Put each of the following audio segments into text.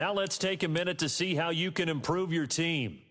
Now let's take a minute to see how you can improve your team.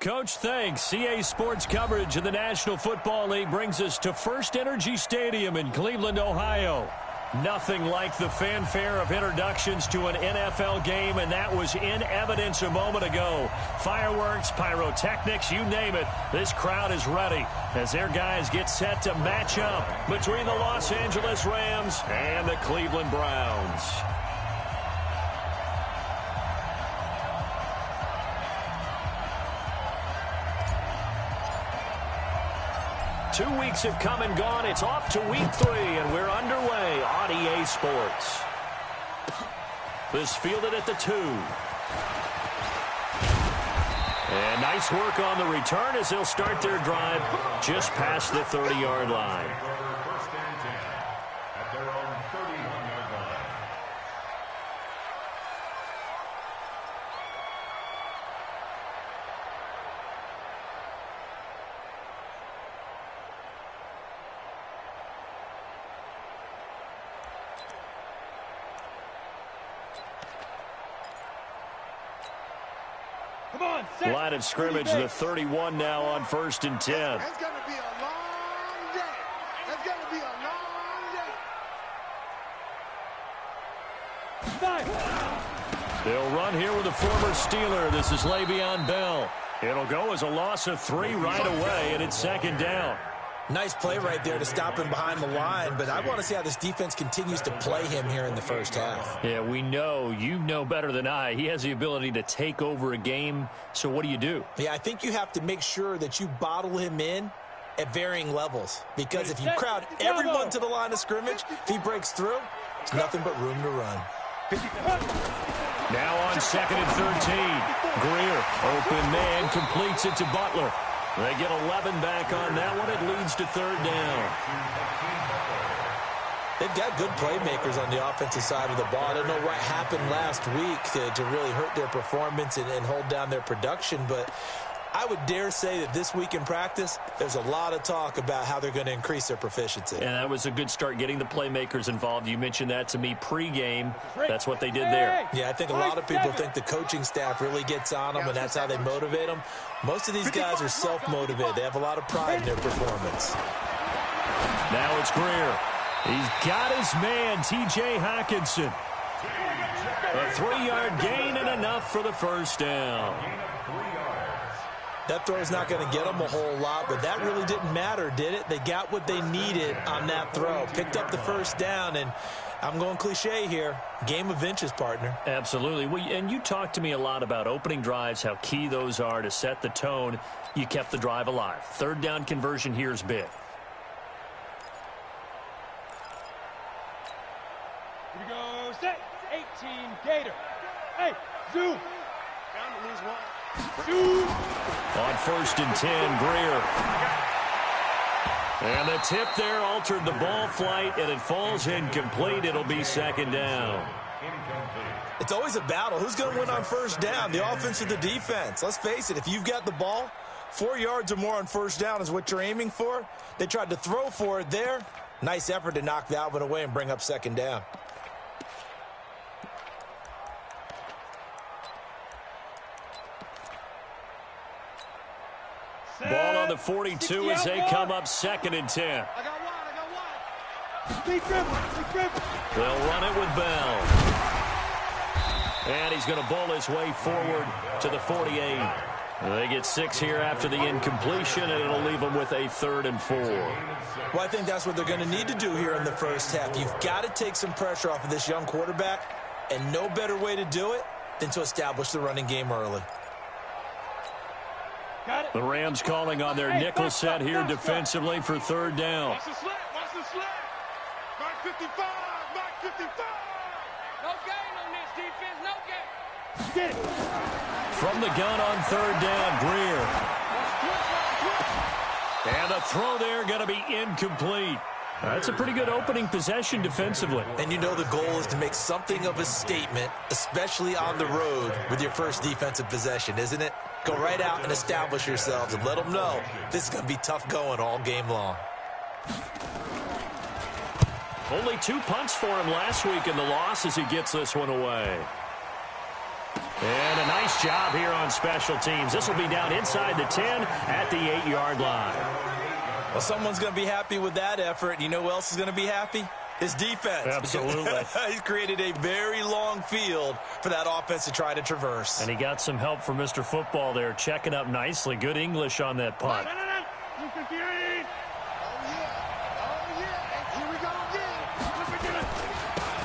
Coach. Thanks. CA Sports coverage of the National Football League brings us to First Energy Stadium in Cleveland, Ohio. Nothing like the fanfare of introductions to an NFL game, and that was in evidence a moment ago. Fireworks, pyrotechnics, you name it. This crowd is ready as their guys get set to match up between the Los Angeles Rams and the Cleveland Browns. Two weeks have come and gone. It's off to week 3, and we're underway on EA Sports. This fielded at the 2. And nice work on the return as they'll start their drive just past the 30-yard line. First and 10 at their own 31-yard line. Line of scrimmage, the 31 now on 1st and 10. It's going to be a long day. It's going to be a long day. They'll run here with a former Steeler. This is Le'Veon Bell. It'll go as a loss of 3 right away, and it's 2nd down. Nice play right there to stop him behind the line, but I want to see how this defense continues to play him here in the first half. Yeah, we know. You know better than I. He has the ability to take over a game, so what do? Yeah, I think you have to make sure that you bottle him in at varying levels, because if you crowd everyone to the line of scrimmage, if he breaks through, it's nothing but room to run. Now on 2nd and 13. Greer, open man, completes it to Butler. They get 11 back on that one. It leads to 3rd down. They've got good playmakers on the offensive side of the ball. I don't know what happened last week to really hurt their performance and hold down their production, but I would dare say that this week in practice, there's a lot of talk about how they're going to increase their proficiency. And that was a good start, getting the playmakers involved. You mentioned that to me pregame. That's what they did there. Yeah, I think a lot of people think the coaching staff really gets on them, and that's how they motivate them. Most of these guys are self-motivated. They have a lot of pride in their performance. Now it's Greer. He's got his man, T.J. Hawkinson. A 3-yard gain and enough for the 1st down. That throw's not going to get them a whole lot, but that really didn't matter, did it? They got what they needed on that throw. Picked up the 1st down, and I'm going cliche here. Game of inches, partner. Absolutely. Well, and you talked to me a lot about opening drives, how key those are to set the tone. You kept the drive alive. 3rd down conversion here is big. Here we go, set, 18, Gator. Hey, zoom. Down to lose 1. Zoom. On 1st and 10, Greer. And the tip there altered the ball flight, and it falls incomplete. It'll be 2nd down. It's always a battle. Who's going to win on 1st down, the offense or the defense? Let's face it, if you've got the ball, 4 yards or more on 1st down is what you're aiming for. They tried to throw for it there. Nice effort to knock that one away and bring up 2nd down. Ball on the 42 as they come up 2nd and 10. I got one. Big dribble. They'll run it with Bell. And he's going to bowl his way forward to the 48. They get 6 here after the incompletion, and it'll leave them with a 3rd and 4. Well, I think that's what they're going to need to do here in the first half. You've got to take some pressure off of this young quarterback, and no better way to do it than to establish the running game early. The Rams calling on their nickel set here defensively for 3rd down. Watch the slant. Mark 55. No gain on this defense. No gain. Get it. From the gun on 3rd down, Greer. And the throw there going to be incomplete. That's a pretty good opening possession defensively. And you know the goal is to make something of a statement, especially on the road with your first defensive possession, isn't it? Go right out and establish yourselves and let them know this is going to be tough going all game long. Only 2 punts for him last week in the loss as he gets this one away. And a nice job here on special teams. This will be down inside the 10 at the 8-yard line. Well, someone's going to be happy with that effort. You know who else is going to be happy? His defense. Absolutely. He's created a very long field for that offense to try to traverse. And he got some help from Mr. Football there, checking up nicely. Good English on that punt.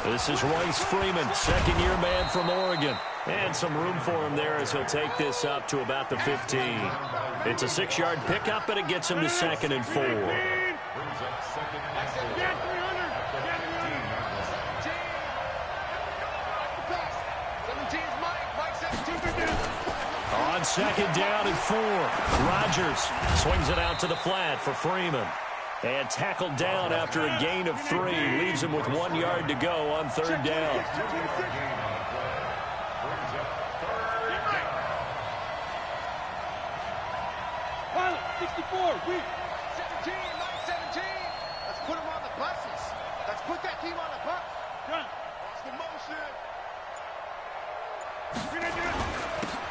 This is Royce Freeman, second-year man from Oregon. And some room for him there as he'll take this up to about the 15. It's a 6-yard pickup, and it gets him to 2nd and 4. On 2nd down and 4, Rodgers swings it out to the flat for Freeman. And tackled down after a gain of 3. Leaves him with 1 yard to go on 3rd down. Pilot, 64, weak. 17, 17. Let's put him on the buses. Let's put that team on the bus. Run. Watch the motion.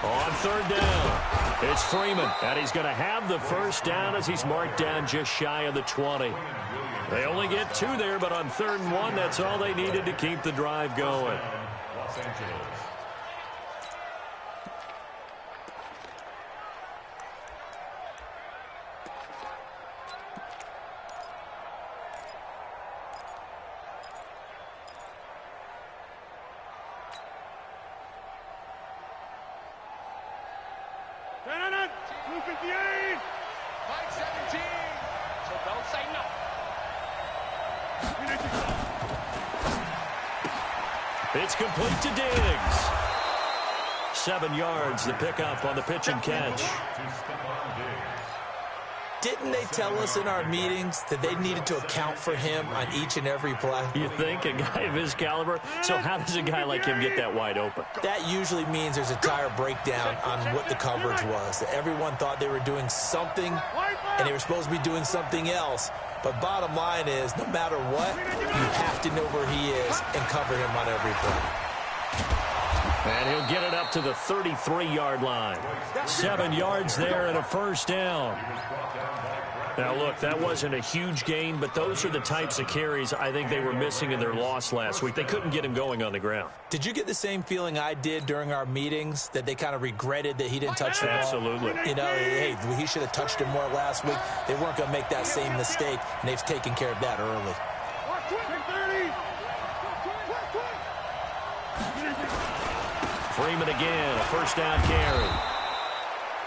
On 3rd down, it's Freeman, and he's going to have the first down as he's marked down just shy of the 20. They only get 2 there, but on 3rd and 1, that's all they needed to keep the drive going. Los Angeles. Mike 17. So don't say no. It's complete to Diggs. 7 yards, the pickup on the pitch and catch. Didn't they tell us in our meetings that they needed to account for him on each and every play? You think, a guy of his caliber? So how does a guy like him get that wide open? That usually means there's a tire breakdown on what the coverage was. That everyone thought they were doing something, and they were supposed to be doing something else. But bottom line is, no matter what, you have to know where he is and cover him on every play. And he'll get it up to the 33-yard line. 7 yards there and a first down. Now, look, that wasn't a huge gain, but those are the types of carries I think they were missing in their loss last week. They couldn't get him going on the ground. Did you get the same feeling I did during our meetings, that they kind of regretted that he didn't touch the ball? Absolutely. You know, hey, he should have touched him more last week. They weren't going to make that same mistake, and they've taken care of that early. Freeman again, a first down carry.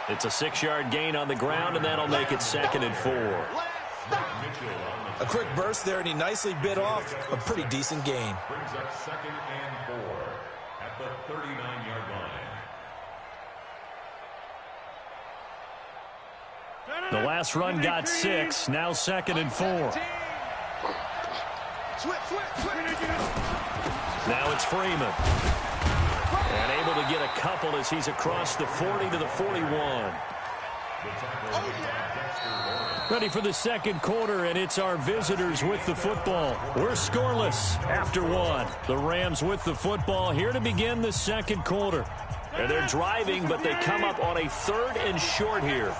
It's a 6-yard gain on the ground, and that'll make it 2nd and 4. A quick burst there, and he nicely bit off a pretty decent gain. Brings up 2nd and 4 at the 39-yard line. The last run got 6, now 2nd and 4. Now it's Freeman. And able to get a couple as he's across the 40 to the 41. Ready for the second quarter, and it's our visitors with the football. We're scoreless after 1. The Rams with the football here to begin the second quarter. And they're driving, but they come up on a 3rd and short here.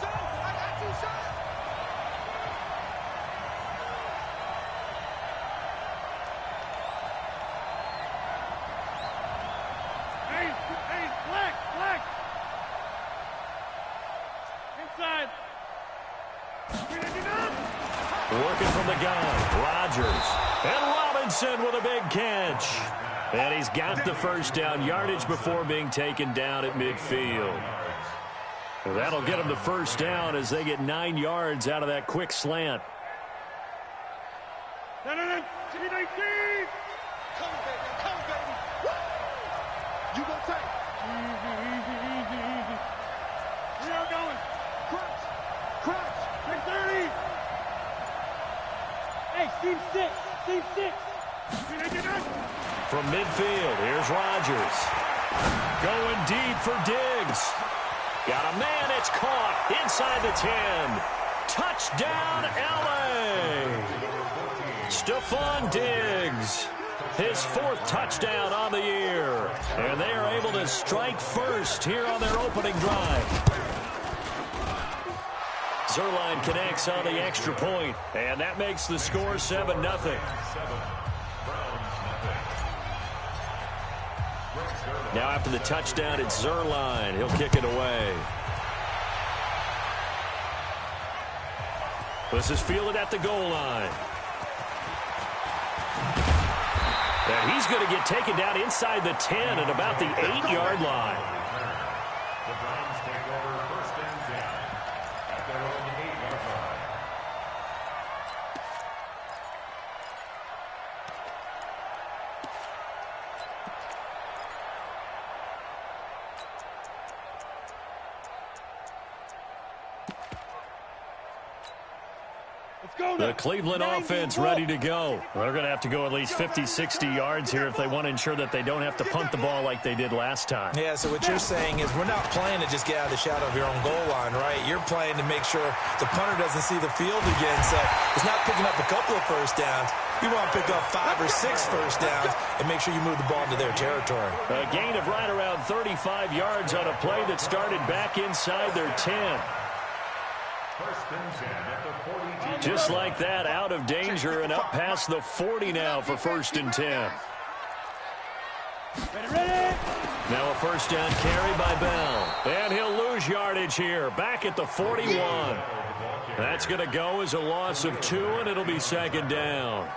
Working from the gun, Rodgers. And Robinson with a big catch. And he's got the first down, yardage before being taken down at midfield. And that'll get him the first down as they get 9 yards out of that quick slant. Come, baby. Come, baby. Woo! You go take. Easy. We are going. Crunch. 30. Hey, team 6. From midfield, here's Rodgers. Going deep for Diggs. Got a man, it's caught inside the 10. Touchdown, L.A. Stephon Diggs. His 4th touchdown on the year. And they are able to strike first here on their opening drive. Zerline connects on the extra point, and that makes the score 7-0. Now after the touchdown, it's Zerline. He'll kick it away. This is fielded at the goal line. And he's going to get taken down inside the 10 at about the 8-yard line. The Browns take over 1st and 10 at their own 8-yard line. The Cleveland offense ready to go. They're going to have to go at least 50, 60 yards here if they want to ensure that they don't have to punt the ball like they did last time. Yeah, so what you're saying is we're not playing to just get out of the shadow of your own goal line, right? You're playing to make sure the punter doesn't see the field again. So it's not picking up a couple of first downs. You want to pick up 5 or 6 first downs and make sure you move the ball into their territory. A gain of right around 35 yards on a play that started back inside their 10. 1st and 10 at the 42. Just like that, out of danger and up past the 40 now for 1st and 10. Ready? Now a first down carry by Bell. And he'll lose yardage here, back at the 41. That's going to go as a loss of 2, and it'll be 2nd down.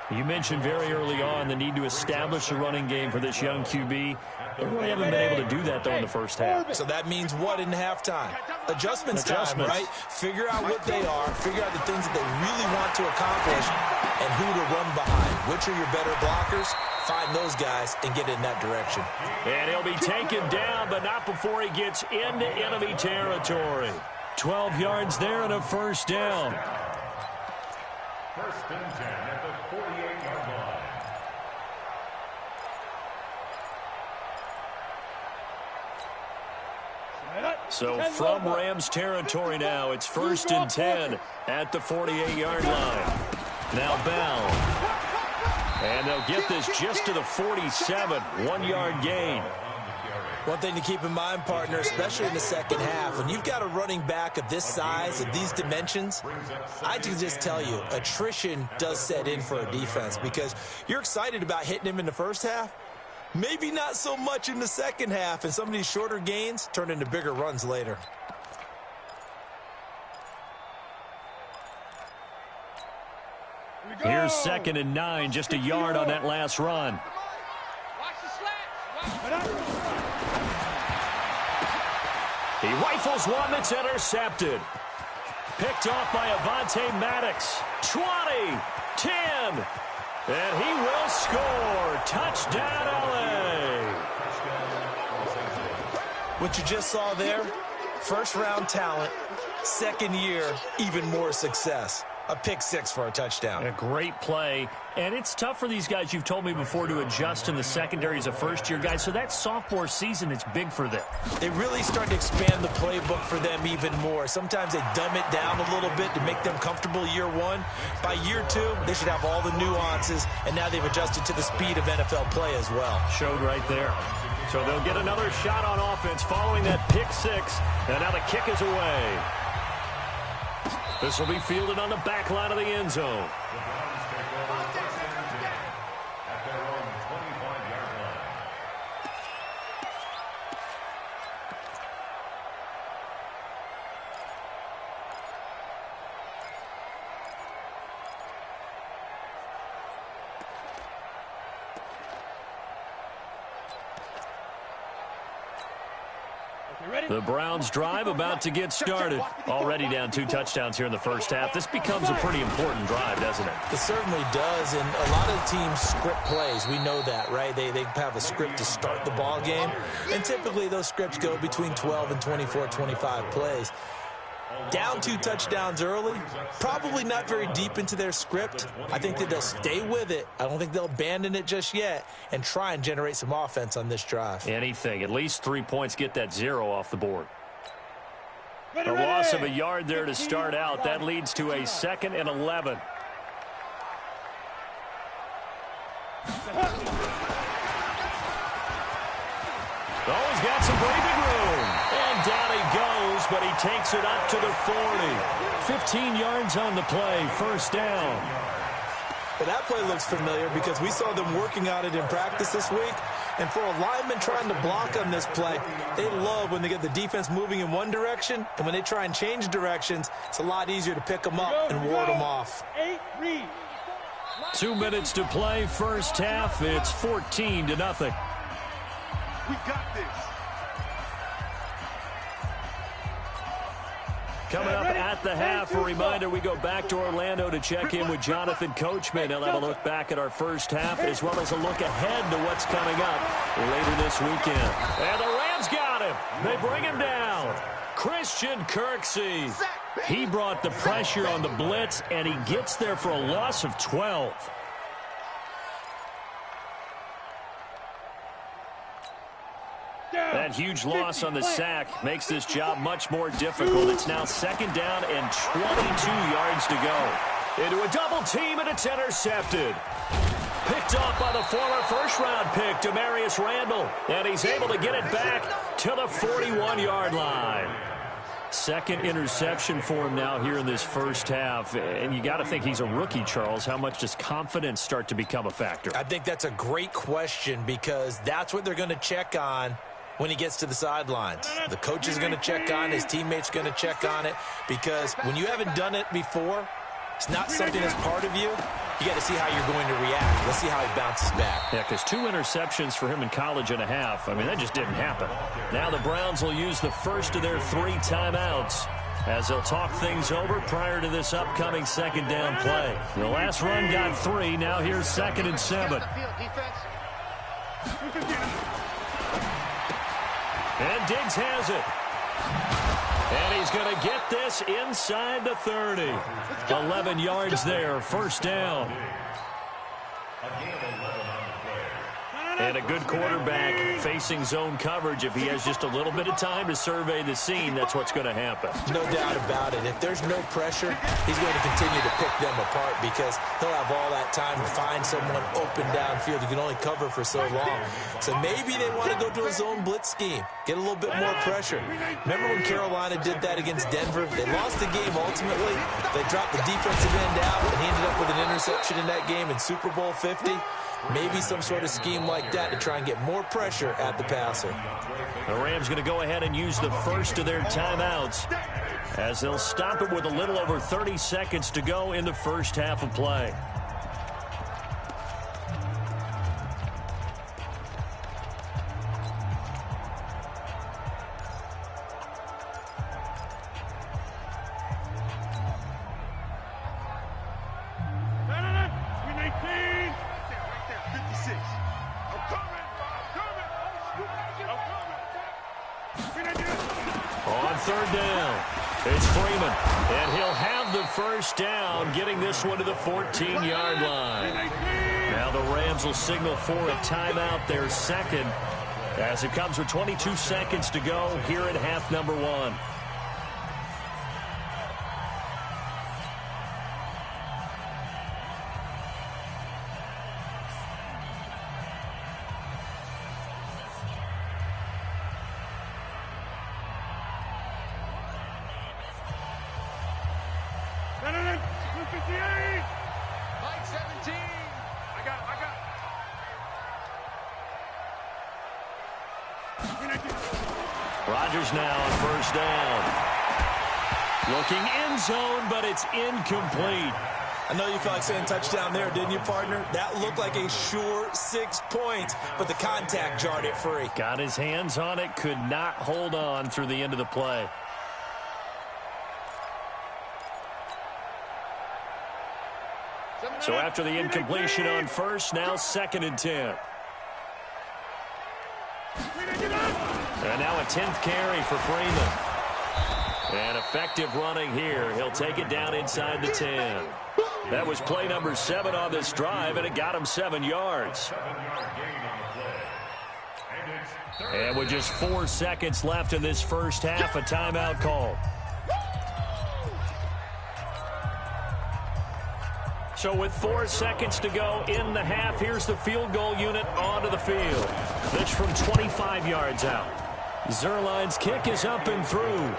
You mentioned very early on the need to establish a running game for this young QB. They really haven't been able to do that, though, in the first half. So that means what in halftime? Adjustments time, right? Figure out what they are, figure out the things that they really want to accomplish, and who to run behind. Which are your better blockers? Find those guys and get in that direction. And he'll be taken down, but not before he gets into enemy territory. 12 yards there and a first down. 1st and 10 at the 48-yard line. So from Rams territory now, it's 1st and 10 at the 48-yard line. Now Bell. And they'll get this just to the 47, 1-yard gain. One thing to keep in mind, partner, especially in the second half, when you've got a running back of this size, of these dimensions, I can just tell you, attrition does set in for a defense because you're excited about hitting him in the first half. Maybe not so much in the second half, and some of these shorter gains turn into bigger runs later. Here's 2nd and 9, just a yard on that last run. Watch the slats. He rifles one that's intercepted. Picked off by Avonte Maddox. 20, 10, and he will score. Touchdown, LA. What you just saw there, first-round talent, second year, even more success. A pick 6 for a touchdown. A great play. And it's tough for these guys, you've told me before, to adjust in the secondary as a first-year guy. So that sophomore season is big for them. They really start to expand the playbook for them even more. Sometimes they dumb it down a little bit to make them comfortable year 1. By year 2, they should have all the nuances, and now they've adjusted to the speed of NFL play as well. Showed right there. So they'll get another shot on offense following that pick 6. And now the kick is away. This will be fielded on the back line of the end zone. The Browns take over 1st and 10 at their own 25-yard line. The Browns drive about to get started. Already down 2 touchdowns here in the first half. This becomes a pretty important drive, doesn't it? It certainly does, and a lot of teams script plays. We know that, right? They have a script to start the ball game, and typically those scripts go between 12 and 24, 25 plays. Down 2 touchdowns early, probably not very deep into their script. I think that they'll stay with it. I don't think they'll abandon it just yet and try and generate some offense on this drive. Anything. At least 3 points, get that 0 off the board. A loss of a yard there to start out. That leads to a 2nd and 11. got some breathing room. And down he goes, but he takes it up to the 40. 15 yards on the play, first down. But that play looks familiar because we saw them working on it in practice this week. And for a lineman trying to block on this play, they love when they get the defense moving in one direction. And when they try and change directions, it's a lot easier to pick them up and ward them off. 2 minutes to play, first half. It's 14-0. We got this. Coming up at the half, a reminder, we go back to Orlando to check in with Jonathan Coachman. He'll have a look back at our first half as well as a look ahead to what's coming up later this weekend. And the Rams got him. They bring him down. Christian Kirksey. He brought the pressure on the blitz, and he gets there for a loss of 12. That huge loss on the sack makes this job much more difficult. It's now second down and 22 yards to go. Into a double team, and it's intercepted. Picked off by the former first-round pick, Demarius Randall. And he's able to get it back to the 41-yard line. Second interception for him now here in this first half. And you got to think he's a rookie, Charles. How much does confidence start to become a factor? I think that's a great question because that's what they're going to check on when he gets to the sidelines. The coach is going to check on, his teammates going to check on it, because when you haven't done it before, it's not something that's part of you. You got to see how you're going to react. Let's see how he bounces back. Yeah, because 2 interceptions for him in college and a half. I mean, that just didn't happen. Now the Browns will use the first of their 3 timeouts as they'll talk things over prior to this upcoming second down play. The last run got 3. Now here's 2nd and 7. And Diggs has it. And he's going to get this inside the 30. 11 yards there, first down. And a good quarterback facing zone coverage. If he has just a little bit of time to survey the scene, that's what's going to happen. No doubt about it. If there's no pressure, he's going to continue to pick them apart because he'll have all that time to find someone open downfield. You can only cover for so long. So maybe they want to go to a zone blitz scheme, get a little bit more pressure. Remember when Carolina did that against Denver? They lost the game ultimately. They dropped the defensive end out, and he ended up with an interception in that game in Super Bowl 50. Maybe some sort of scheme like that to try and get more pressure at the passer. The Rams going to go ahead and use the first of their timeouts as they'll stop it with a little over 30 seconds to go in the first half of play. Down, getting this one to the 14-yard line. Now the Rams will signal for a timeout, their second, as it comes with 22 seconds to go here in half number 1. Rodgers now on first down. Looking end zone, but it's incomplete. I know you felt like saying touchdown there, didn't you, partner? That looked like a sure 6 points, but the contact jarred it free. Got his hands on it, could not hold on through the end of the play. So after the incompletion on first, now 2nd and 10. And now a 10th carry for Freeman. And effective running here. He'll take it down inside the 10. That was play number 7 on this drive, and it got him 7 yards. And with just 4 seconds left in this first half, a timeout call. So with 4 seconds to go in the half, here's the field goal unit onto the field. This from 25 yards out. Zuerlein's kick is up and through.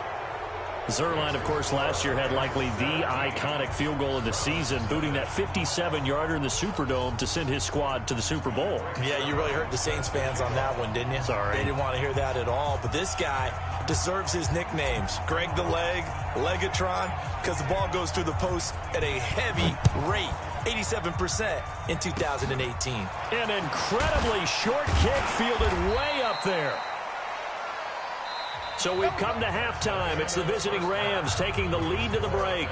Zuerlein, of course, last year had likely the iconic field goal of the season, booting that 57-yarder in the Superdome to send his squad to the Super Bowl. Yeah, you really hurt the Saints fans on that one, didn't you? Sorry. They didn't want to hear that at all. But this guy deserves his nicknames. Greg the Leg, Legatron, because the ball goes through the post at a heavy rate. 87% in 2018. An incredibly short kick fielded way up there. So we've come to halftime. It's the visiting Rams taking the lead to the break.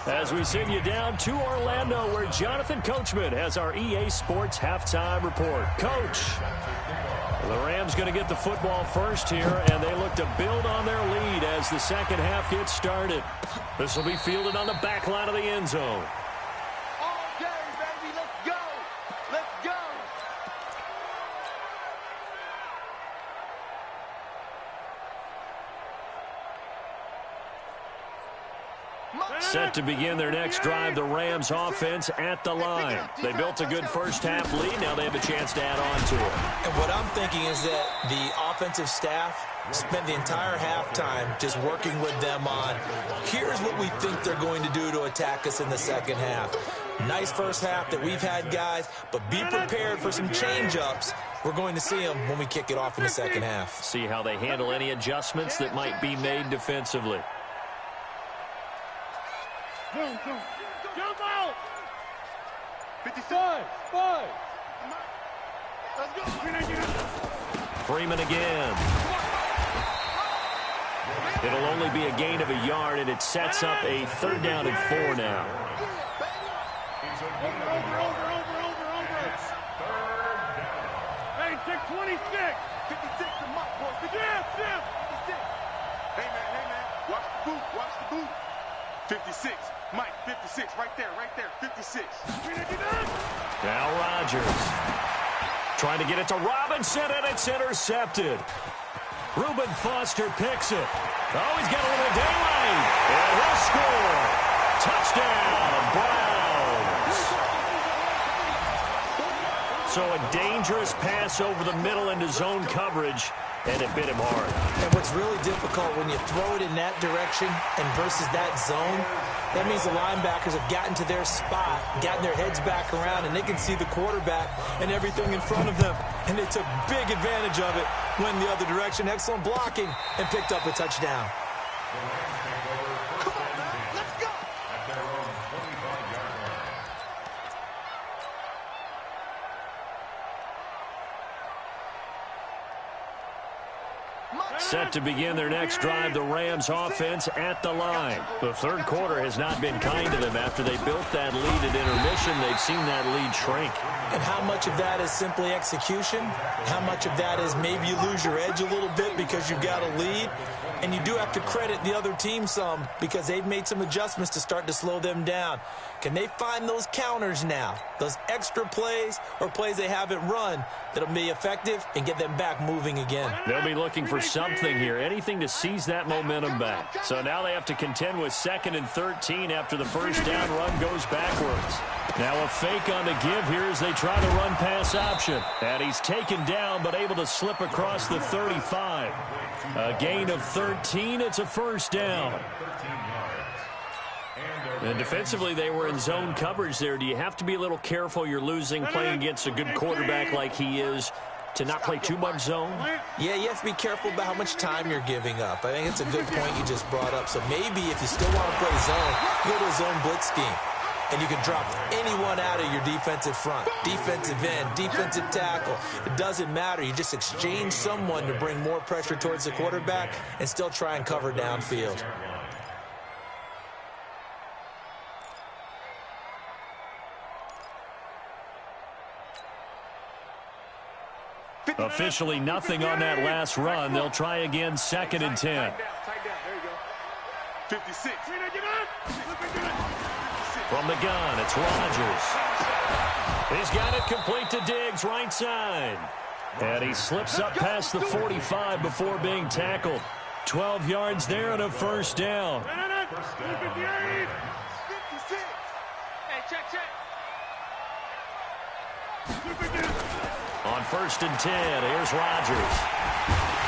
As we send you down to Orlando, where Jonathan Coachman has our EA Sports halftime report. Coach, the Rams going to get the football first here, and they look to build on their lead as the second half gets started. This will be fielded on the back line of the end zone. All day, baby. Let's go. Let's go. Set to begin their next drive, the Rams offense at the line. They built a good first half lead. Now they have a chance to add on to it. And what I'm thinking is that the offensive staff spent the entire halftime just working with them on, here's what we think they're going to do to attack us in the second half. Nice first half that we've had, guys, but be prepared for some change-ups. We're going to see them when we kick it off in the second half. See how they handle any adjustments that might be made defensively. Jump out! 55. Let's go. Freeman again. It'll only be a gain of a yard, and it sets up a 3rd down and 4 now. Over. Hey, take 26. 56 to my boy. Yeah. 56. Hey, man. Watch the boot. 56. Mike, 56. Right there. 56. Now Rodgers. Trying to get it to Robinson, and it's intercepted. Reuben Foster picks it. Oh, he's got a little daylight. And he'll score. Touchdown, Browns. So a dangerous pass over the middle into zone coverage, and it bit him hard. And what's really difficult when you throw it in that direction and versus that zone, that means the linebackers have gotten to their spot, gotten their heads back around, and they can see the quarterback and everything in front of them. And they took big advantage of it, went the other direction, excellent blocking, and picked up a touchdown. Set to begin their next drive, the Rams offense at the line. The third quarter has not been kind to them. After they built that lead at intermission, they've seen that lead shrink. And how much of that is simply execution? How much of that is maybe you lose your edge a little bit because you've got a lead? And you do have to credit the other team some because they've made some adjustments to start to slow them down. Can they find those counters now, those extra plays or plays they haven't run that'll be effective and get them back moving again? They'll be looking for something here, anything to seize that momentum back. So now they have to contend with 2nd and 13 after the first down run goes backwards. Now a fake on the give here as they try the run-pass option. And he's taken down but able to slip across the 35. A gain of 13. It's a first down. And defensively, they were in zone coverage there. Do you have to be a little careful? You're losing playing against a good quarterback like he is to not play too much zone? Yeah, you have to be careful about how much time you're giving up. I think it's a good point you just brought up. So maybe if you still want to play zone, you go to a zone blitz scheme. And you can drop anyone out of your defensive front, defensive end, defensive tackle. It doesn't matter. You just exchange someone to bring more pressure towards the quarterback and still try and cover downfield. Officially nothing on that last run. They'll try again, 2nd and 10. Tight down. There you go. 56. From the gun, it's Rodgers. He's got it complete to Diggs, right side. And he slips up past the 45 before being tackled. 12 yards there and a first down. 56. Hey, check. On first and 10. Here's Rodgers.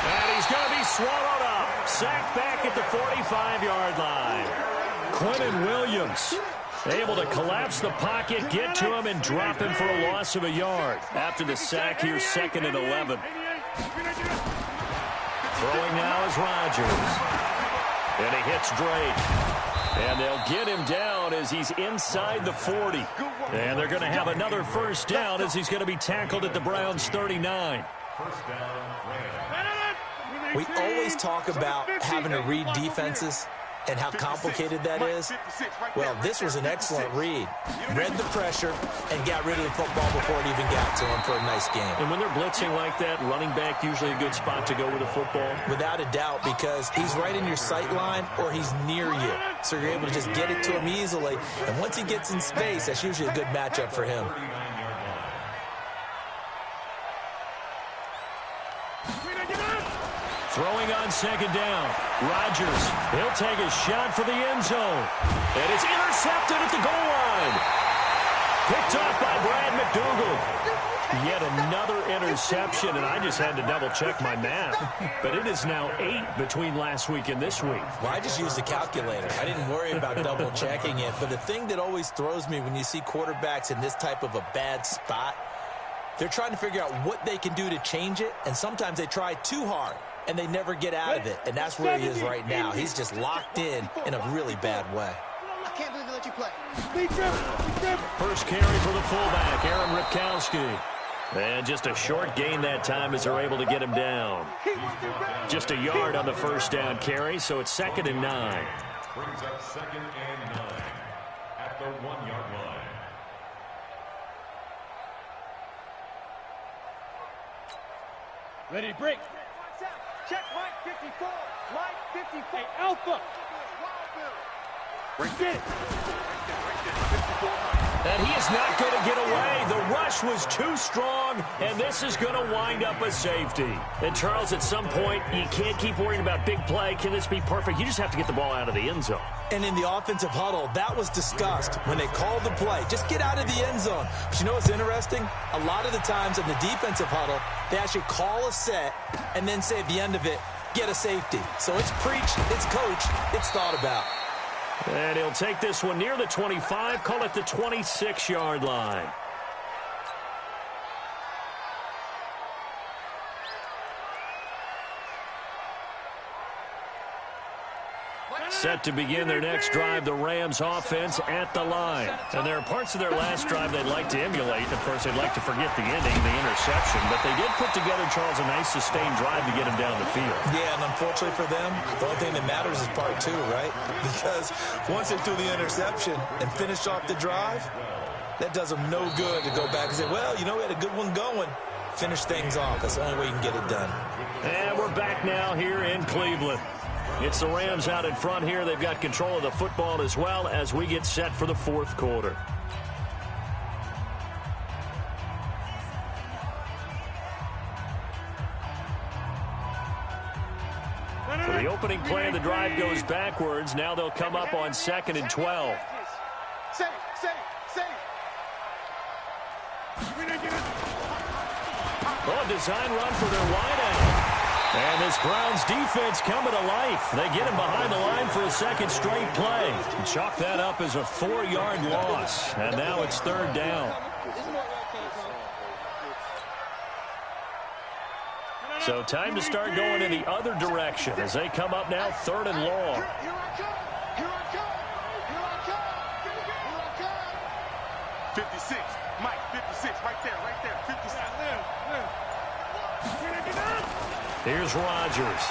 And he's going to be swallowed up. Sacked back at the 45-yard line. Quentin Williams able to collapse the pocket, get to him, and drop him for a loss of a yard. After the sack, here's 2nd and 11. Throwing now is Rodgers. And he hits Drake. And they'll get him down as he's inside the 40. And they're going to have another first down as he's going to be tackled at the Browns' 39. We always talk about having to read defenses and how complicated that is. Well, this was an excellent read. Read the pressure and got rid of the football before it even got to him for a nice game. And when they're blitzing like that, running back usually a good spot to go with the football? Without a doubt, because he's right in your sight line or he's near you. So you're able to just get it to him easily. And once he gets in space, that's usually a good matchup for him. Throwing on 2nd down. Rodgers, he'll take a shot for the end zone. And it's intercepted at the goal line. Picked off by Brad McDougal. Yet another interception, and I just had to double-check my math. But it is now 8 between last week and this week. Well, I just used a calculator. I didn't worry about double-checking it. But the thing that always throws me when you see quarterbacks in this type of a bad spot, they're trying to figure out what they can do to change it, and sometimes they try too hard. And they never get out of it. And that's where he is right now. He's just locked in a really bad way. I can't believe they let you play. First carry for the fullback, Aaron Ripkowski. And just a short gain that time as they're able to get him down. Just a yard on the first down carry, so it's 2nd and 9. Brings up 2nd and 9 at the 1-yard line. Ready to break. Check Mike 54. Mike 54. Hey, Alpha. Right there. And he is not going to get away. The rush was too strong, and this is going to wind up a safety. And, Charles, at some point, you can't keep worrying about big play. Can this be perfect? You just have to get the ball out of the end zone. And in the offensive huddle, that was discussed when they called the play. Just get out of the end zone. But you know what's interesting? A lot of the times in the defensive huddle, they actually call a set and then say at the end of it, get a safety. So it's preached, it's coached, it's thought about. And he'll take this one near the 25, call it the 26-yard line. Set to begin their next drive, the Rams offense at the line. And there are parts of their last drive they'd like to emulate. Of course, they'd like to forget the ending, the interception. But they did put together, Charles, a nice sustained drive to get him down the field. Yeah, and unfortunately for them, the only thing that matters is part 2, right? Because once they threw the interception and finished off the drive, that does them no good to go back and say, well, you know, we had a good one going. Finish things off. That's the only way you can get it done. And we're back now here in Cleveland. It's the Rams out in front here. They've got control of the football as well as we get set for the fourth quarter. So the opening play of the drive goes backwards. Now they'll come up on 2nd and 12. Oh, a design run for their wideout. And this Browns defense coming to life. They get him behind the line for a second straight play. And chalk that up as a 4-yard loss. And now it's 3rd down. So time to start going in the other direction as they come up now 3rd and long. Here I come. 56. Mike, 56. Right there. 56. Here's Rodgers.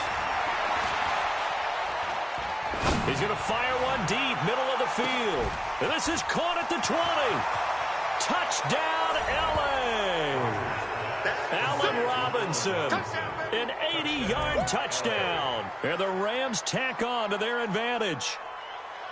He's going to fire one deep, middle of the field. And this is caught at the 20. Touchdown, L.A. Allen Robinson. An 80-yard touchdown. And the Rams tack on to their advantage.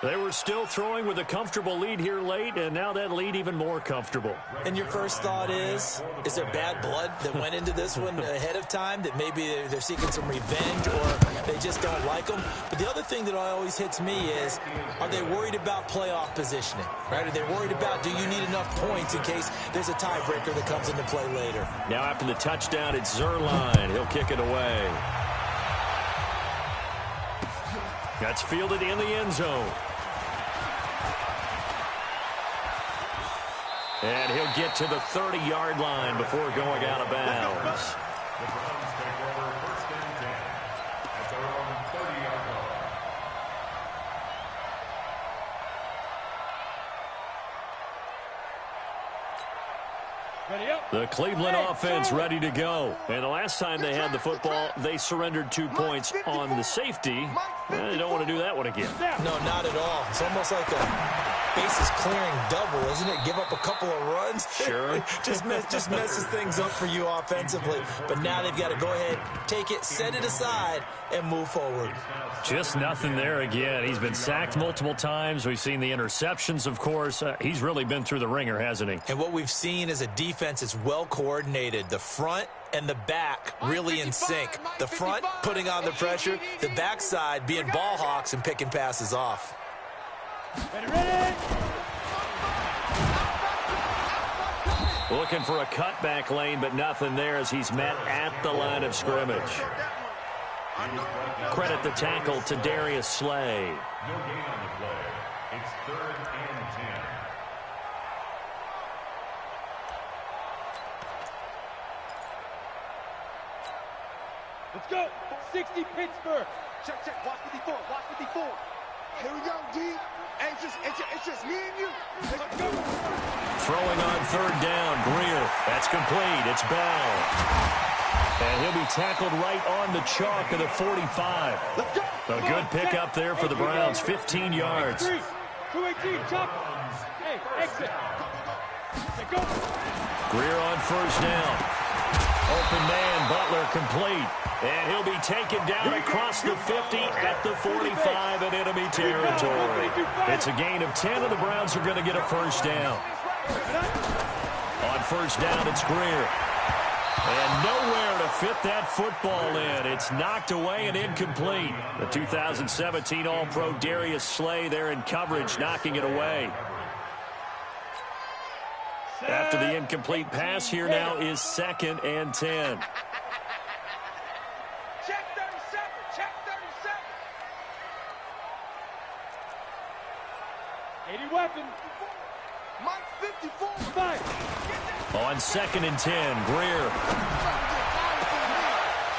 They were still throwing with a comfortable lead here late, and now that lead even more comfortable. And your first thought is there bad blood that went into this one ahead of time, that maybe they're seeking some revenge or they just don't like them? But the other thing that always hits me is, are they worried about playoff positioning? Right? Are they worried about, do you need enough points in case there's a tiebreaker that comes into play later? Now after the touchdown, it's Zerline. He'll kick it away. That's fielded in the end zone. And he'll get to the 30-yard line before going out of bounds. The Browns take over first and 10 at their own 30-yard line. Ready up. The Cleveland offense ready to go. And the last time they had the football, they surrendered 2 points on the safety. Well, they don't want to do that one again. No, not at all. It's almost like a bases clearing double, isn't it? Give up a couple of runs. Sure. just messes things up for you offensively. But now they've got to go ahead, take it, set it aside, and move forward. Just nothing there again. He's been sacked multiple times. We've seen the interceptions, of course. He's really been through the ringer, hasn't he? And what we've seen is a defense that's well coordinated. The front and the back really in sync. The front putting on the pressure, the backside being ball hawks and picking passes off. Ready. Looking for a cutback lane, but nothing there as he's met at the line of scrimmage. Credit the tackle to Darius Slay. No gain on the play. It's 3rd and 10. Let's go. 60 Pittsburgh. Check. Watch 54. Watch 54. Here we go, D. Hey, it's just me and you. Let's go. Throwing on 3rd down, Greer. That's complete. It's Bell. And he'll be tackled right on the chalk of the 45. Let's go. A good pickup there for the Browns, 15 yards. 218, chop. Hey, exit. Let's go. Greer on 1st down. Open man, Butler complete. And he'll be taken down across the 50 at the 45 in enemy territory. It's a gain of 10, and the Browns are going to get a 1st down. On 1st down, it's Greer. And nowhere to fit that football in. It's knocked away and incomplete. The 2017 All-Pro Darius Slay there in coverage, knocking it away. After the incomplete pass, here now is 2nd and 10. Check 37. Check 37. 80 weapon. Mike 54. Five. On 2nd and 10, Greer.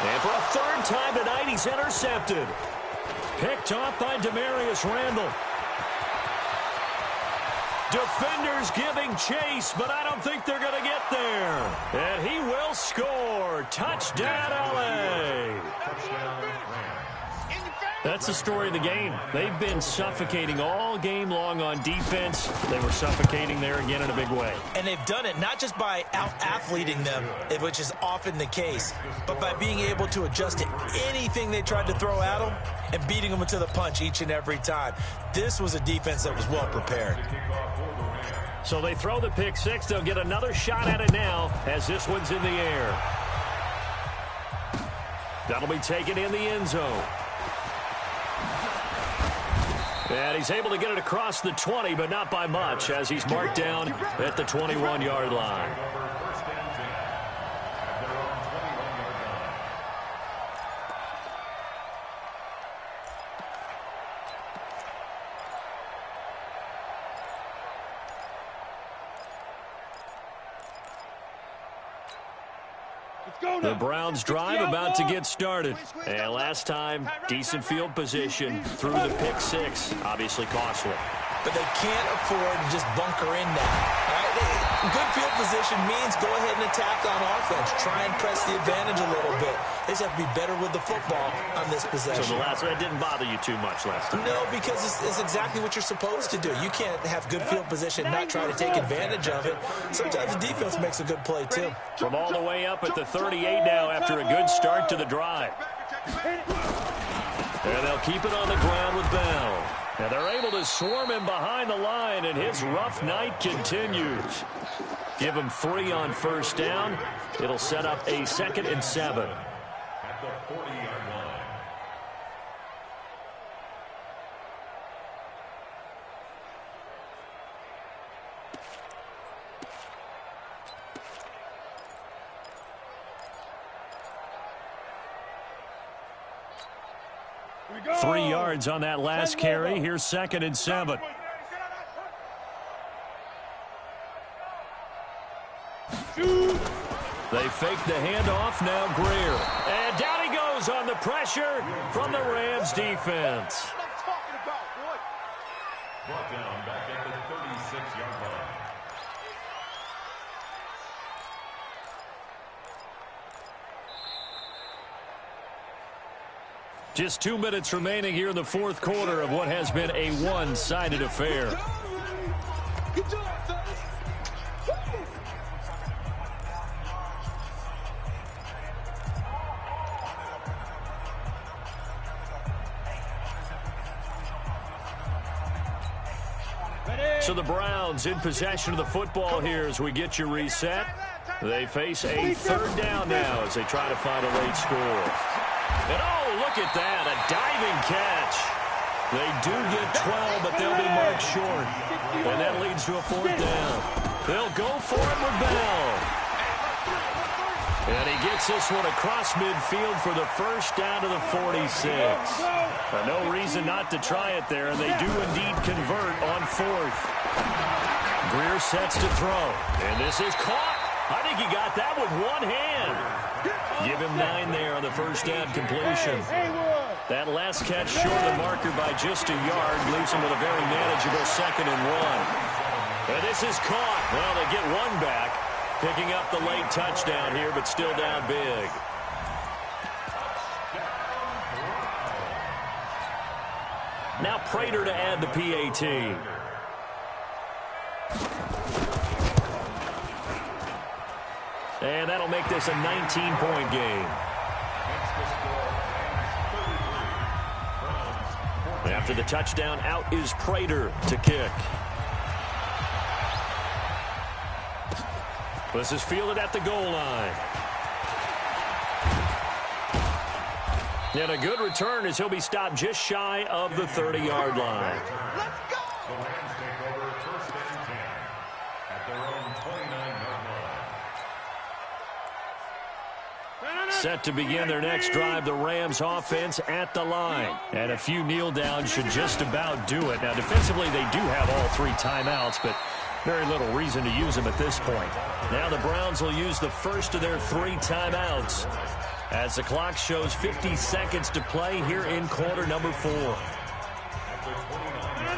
And for a 3rd time tonight, he's intercepted. Picked off by Demarius Randall. Defenders giving chase, but I don't think they're going to get there. And he will score. Touchdown, LA. Touchdown, Rams. That's the story of the game. They've been suffocating all game long on defense. They were suffocating there again in a big way. And they've done it not just by out-athleting them, which is often the case, but by being able to adjust to anything they tried to throw at them and beating them to the punch each and every time. This was a defense that was well prepared. So they throw the pick six. They'll get another shot at it now as this one's in the air. That'll be taken in the end zone. And he's able to get it across the 20, but not by much, as he's marked down at the 21-yard line. The Browns drive about to get started. And last time, decent field position through the pick six. Obviously costly. But they can't afford to just bunker in now. Right? Good field position means go ahead and attack on offense. Try and press the advantage a little bit. They just have to be better with the football on this possession. So the last one didn't bother you too much last time? No, because it's exactly what you're supposed to do. You can't have good field position and not try to take advantage of it. Sometimes the defense makes a good play, too. From all the way up at the 38 now after a good start to the drive. And they'll keep it on the ground with Bell. And they're able to swarm him behind the line, and his rough night continues. Give him 3 on first down. It'll set up a 2nd and 7. At the 40-yard line. Here we go. 3 yards on that last carry. Here's 2nd and 7. They fake the handoff. Now Greer. And down he goes on the pressure from the Rams defense. Brought down back at the 36-yard line. Just 2 minutes remaining here in the 4th quarter of what has been a one-sided affair. Good job, fellas. So the Browns in possession of the football here as we get you reset. They face a 3rd down now as they try to find a late score. And oh, look at that, a diving catch. They do get 12, but they'll be marked short. And that leads to a 4th down. They'll go for it with Bell. And he gets this one across midfield for the first down to the 46. No reason not to try it there, and they do indeed convert on 4th. Greer sets to throw, and this is caught. I think he got that with one hand. Give him 9 there on the first down completion. That last catch short of the marker by just a yard leaves him with a very manageable 2nd and 1. And this is caught. Well, they get one back, picking up the late touchdown here, but still down big. Now Prater to add the PAT. And that'll make this a 19-point game. After the touchdown, out is Prater to kick. This is fielded at the goal line. And a good return as he'll be stopped just shy of the 30-yard line. Let's go. The Rams take over 1st and 10 at their own 29-yard line. Set to begin their next drive, the Rams offense at the line. And a few kneel downs should just about do it. Now, defensively, they do have all 3 timeouts, but very little reason to use them at this point. Now the Browns will use the first of their 3 timeouts as the clock shows 50 seconds to play here in quarter number 4.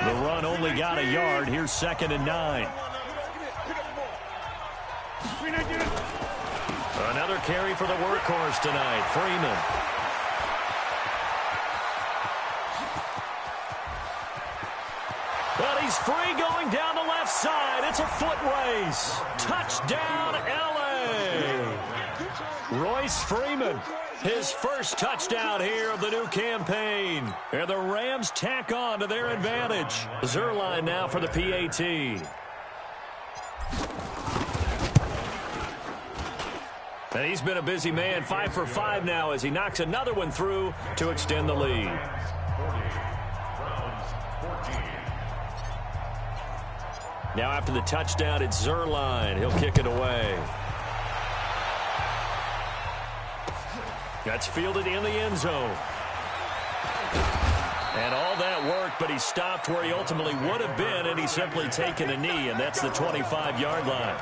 The run only got a yard. Here's 2nd and 9. Another carry for the workhorse tonight, Freeman. Well, he's free going down the left side. It's a foot race. Touchdown, L.A. Royce Freeman, his first touchdown here of the new campaign. And the Rams tack on to their advantage. Zerline now for the PAT. And he's been a busy man, 5 for 5 now as he knocks another one through to extend the lead. Now after the touchdown, it's Zerline. He'll kick it away. That's fielded in the end zone. And all that worked, but he stopped where he ultimately would have been, and he's simply taken a knee, and that's the 25-yard line.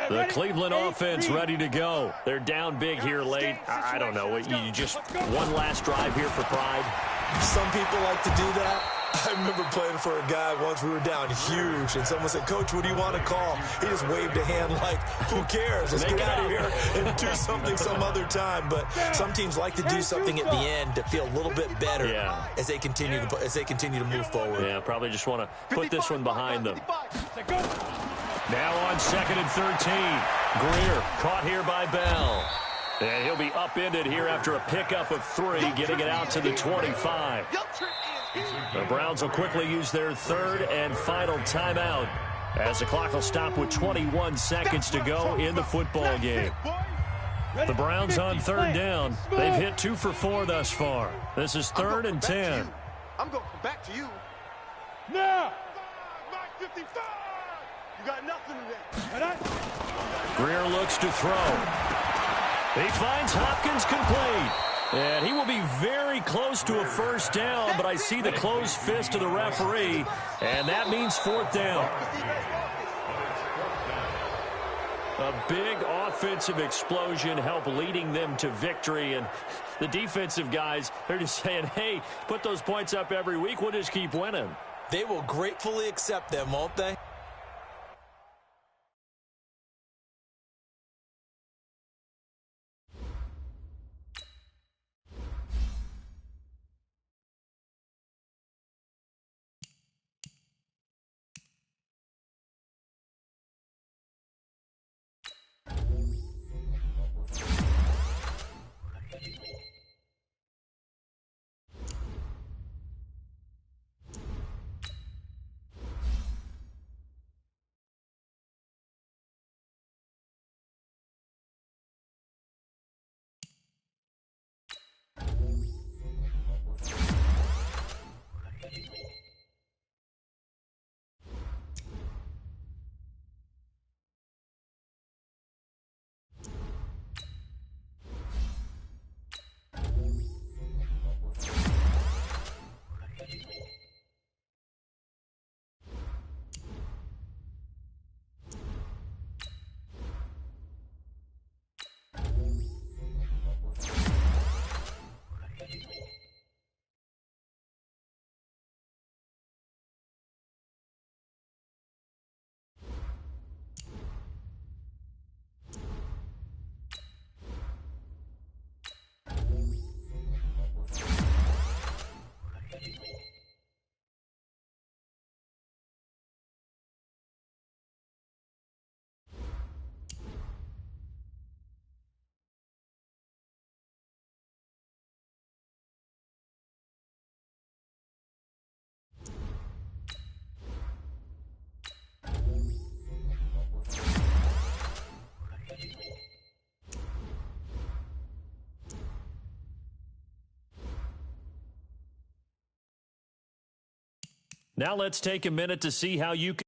The Cleveland offense ready to go. They're down big here late. I don't know. You just one last drive here for pride. Some people like to do that. I remember playing for a guy once. We were down huge, and someone said, "Coach, what do you want to call?" He just waved a hand like, "Who cares? Let's get out of here and do something some other time." But some teams like to do something at the end to feel a little bit better as they continue to move forward. Yeah, probably just want to put this one behind them. Now on 2nd and 13. Greer caught here by Bell. And he'll be upended here after a pickup of 3, getting it out to the 25. The Browns will quickly use their 3rd and final timeout as the clock will stop with 21 seconds to go in the football game. The Browns on 3rd down. They've hit 2 for 4 thus far. This is 3rd and 10. I'm going to come back to you. Now! Mike 55! You got nothing in there. Greer looks to throw. He finds Hopkins complete. And he will be very close to a first down, but I see the closed fist of the referee, and that means 4th down. A big offensive explosion helped leading them to victory, and the defensive guys, they're just saying, hey, put those points up every week, we'll just keep winning. They will gratefully accept them, won't they? Now let's take a minute to see how you can